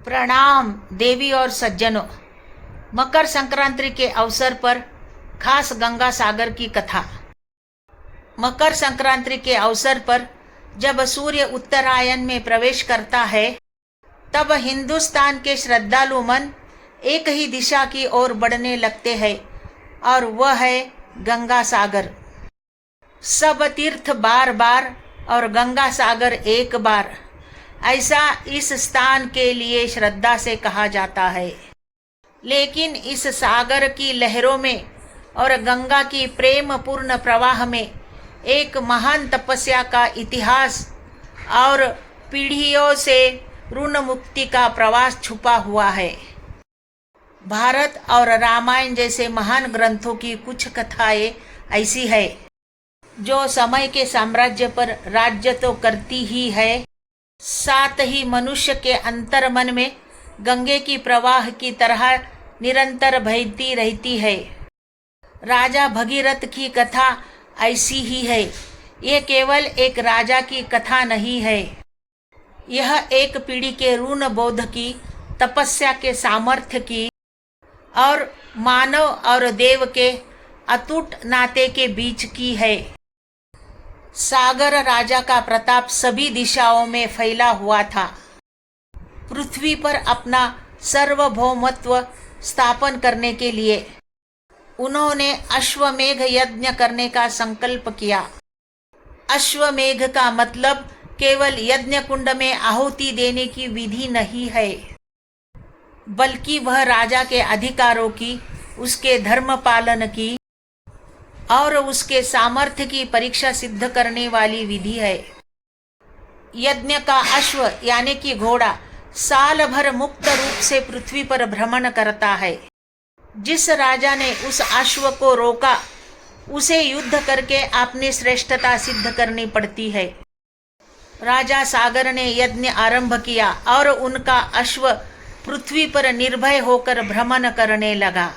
प्रणाम देवी और सज्जनों। मकर संक्रांति के अवसर पर खास गंगा सागर की कथा। मकर संक्रांति के अवसर पर जब सूर्य उत्तरायण में प्रवेश करता है तब हिंदुस्तान के श्रद्धालु मन एक ही दिशा की ओर बढ़ने लगते हैं और वह है गंगा सागर। सब तीर्थ बार बार और गंगा सागर एक बार, ऐसा इस स्थान के लिए श्रद्धा से कहा जाता है। लेकिन इस सागर की लहरों में और गंगा की प्रेम पूर्ण प्रवाह में एक महान तपस्या का इतिहास और पीढ़ियों से ऋण मुक्ति का प्रवास छुपा हुआ है। भारत और रामायण जैसे महान ग्रंथों की कुछ कथाएं ऐसी है जो समय के साम्राज्य पर राज्य तो करती ही है, साथ ही मनुष्य के अंतर मन में गंगे की प्रवाह की तरह निरंतर बहती रहती है। राजा भगीरथ की कथा ऐसी ही है। यह केवल एक राजा की कथा नहीं है, यह एक पीढ़ी के ऋण बोध की, तपस्या के सामर्थ्य की और मानव और देव के अटूट नाते के बीच की है। सागर राजा का प्रताप सभी दिशाओं में फैला हुआ था। पृथ्वी पर अपना सार्वभौमत्व स्थापन करने के लिए उन्होंने अश्वमेघ यज्ञ करने का संकल्प किया। अश्वमेघ का मतलब केवल यज्ञ कुंड में आहुति देने की विधि नहीं है, बल्कि वह राजा के अधिकारों की, उसके धर्म पालन की और उसके सामर्थ्य की परीक्षा सिद्ध करने वाली विधि है। यज्ञ का अश्व यानी कि घोड़ा साल भर मुक्त रूप से पृथ्वी पर भ्रमण करता है। जिस राजा ने उस अश्व को रोका उसे युद्ध करके अपनी श्रेष्ठता सिद्ध करनी पड़ती है। राजा सागर ने यज्ञ आरंभ किया और उनका अश्व पृथ्वी पर निर्भय होकर भ्रमण करने लगा।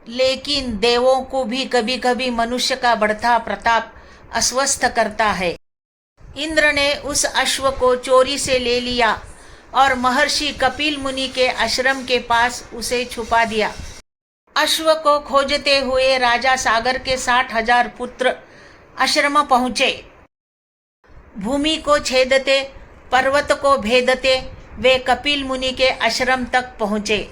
लेकिन देवों को भी कभी कभी मनुष्य का बढ़ता प्रताप अस्वस्थ करता है। इंद्र ने उस अश्व को चोरी से ले लिया और महर्षि कपिल मुनि के आश्रम के पास उसे छुपा दिया। अश्व को खोजते हुए राजा सागर के 60,000 पुत्र आश्रम पहुँचे। भूमि को छेदते, पर्वत को भेदते वे कपिल मुनि के आश्रम तक पहुँचे।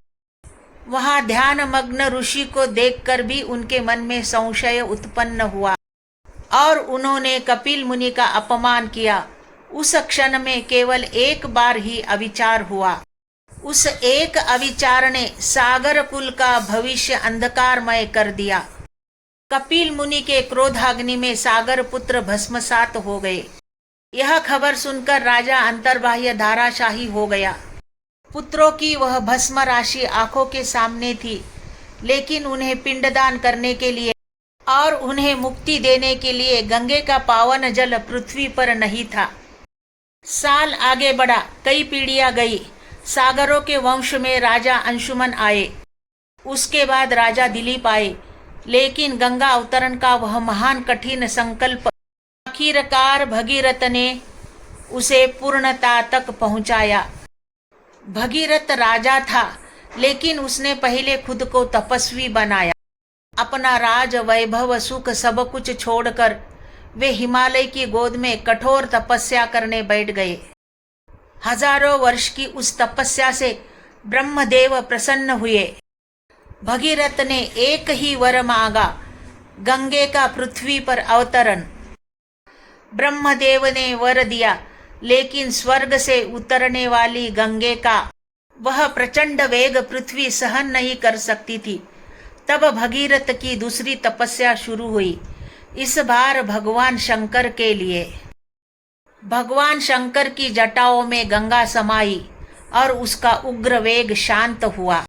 वहां ध्यान मग्न ऋषि को देखकर भी उनके मन में संशय उत्पन्न हुआ और उन्होंने कपिल मुनि का अपमान किया। उस क्षण में केवल एक बार ही अविचार हुआ। उस एक अविचार ने सागर कुल का भविष्य अंधकारमय कर दिया। कपिल मुनि के क्रोधाग्नि में सागर पुत्र भस्मसात हो गए। यह खबर सुनकर राजा अंतर्बाह्य धाराशाही हो गया। पुत्रों की वह भस्म राशि आंखों के सामने थी, लेकिन उन्हें पिंडदान करने के लिए और उन्हें मुक्ति देने के लिए गंगे का पावन जल पृथ्वी पर नहीं था। साल आगे बढ़ा, कई पीढ़ियां गई। सागरों के वंश में राजा अंशुमन आए, उसके बाद राजा दिलीप आए। लेकिन गंगा अवतरण का वह महान कठिन संकल्प आखिरकार भगीरथ ने उसे पूर्णता तक पहुंचाया। भगीरथ राजा था, लेकिन उसने पहले खुद को तपस्वी बनाया। अपना राज वैभव सुख सब कुछ छोड़कर वे हिमालय की गोद में कठोर तपस्या करने बैठ गए। हजारों वर्ष की उस तपस्या से ब्रह्मदेव प्रसन्न हुए। भगीरथ ने एक ही वर मांगा, गंगे का पृथ्वी पर अवतरण। ब्रह्मदेव ने वर दिया, लेकिन स्वर्ग से उतरने वाली गंगे का वह प्रचंड वेग पृथ्वी सहन नहीं कर सकती थी। तब भगीरथ की दूसरी तपस्या शुरू हुई, इस बार भगवान शंकर के लिए। भगवान शंकर की जटाओं में गंगा समाई और उसका उग्र वेग शांत हुआ।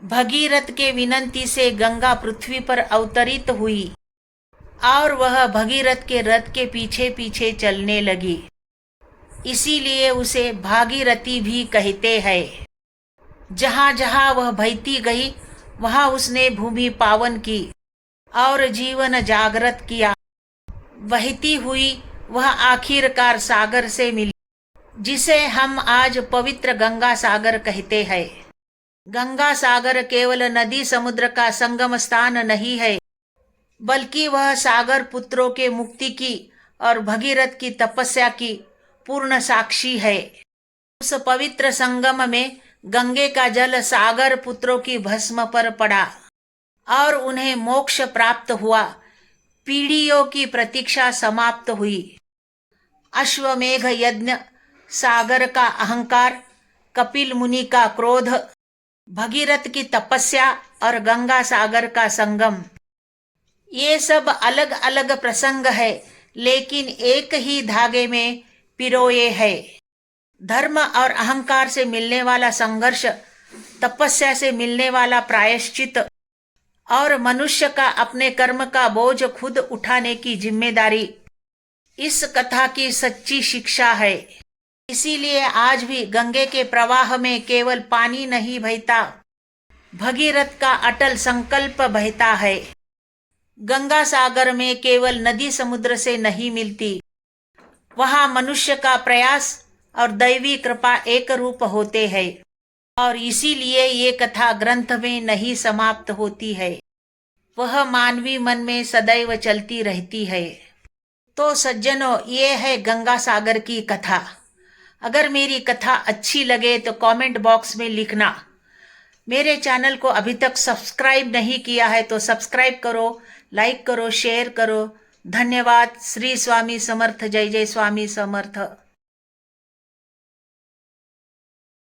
भगीरथ के विनंती से गंगा पृथ्वी पर अवतरित हुई और वह भगीरथ के रथ के पीछे पीछे चलने लगी। इसीलिए उसे भागीरथी भी कहते हैं। जहाँ जहाँ वह बहती गई वहाँ उसने भूमि पावन की और जीवन जागृत किया। बहती हुई वह आखिरकार सागर से मिली। जिसे हम आज पवित्र गंगा सागर कहते हैं। गंगा सागर केवल नदी समुद्र का संगम स्थान नहीं है, बल्कि वह सागर पुत्रों के मुक्ति की और भगीरथ की तपस्या की पूर्ण साक्षी है। उस पवित्र संगम में गंगे का जल सागर पुत्रों की भस्म पर पड़ा और उन्हें मोक्ष प्राप्त हुआ। पीढ़ियों की प्रतीक्षा समाप्त हुई। अश्वमेघ यज्ञ, सागर का अहंकार, कपिल मुनि का क्रोध, भगीरथ की तपस्या और गंगा सागर का संगम, ये सब अलग अलग प्रसंग है, लेकिन एक ही धागे में पिरोए है। धर्म और अहंकार से मिलने वाला संघर्ष, तपस्या से मिलने वाला प्रायश्चित और मनुष्य का अपने कर्म का बोझ खुद उठाने की जिम्मेदारी इस कथा की सच्ची शिक्षा है। इसीलिए आज भी गंगे के प्रवाह में केवल पानी नहीं बहता, भगीरथ का अटल संकल्प बहता है। गंगा सागर में केवल नदी समुद्र से नहीं मिलती, वहां मनुष्य का प्रयास और दैवी कृपा एक रूप होते हैं। और इसीलिए ये कथा ग्रंथ में नहीं समाप्त होती है, वह मानवी मन में सदैव चलती रहती है। तो सज्जनों, ये है गंगा सागर की कथा। अगर मेरी कथा अच्छी लगे तो कमेंट बॉक्स में लिखना। मेरे चैनल को अभी तक सब्सक्राइब नहीं किया है तो सब्सक्राइब करो, लाइक करो, शेयर करो। धन्यवाद। श्री स्वामी समर्थ। जय जय स्वामी समर्थ।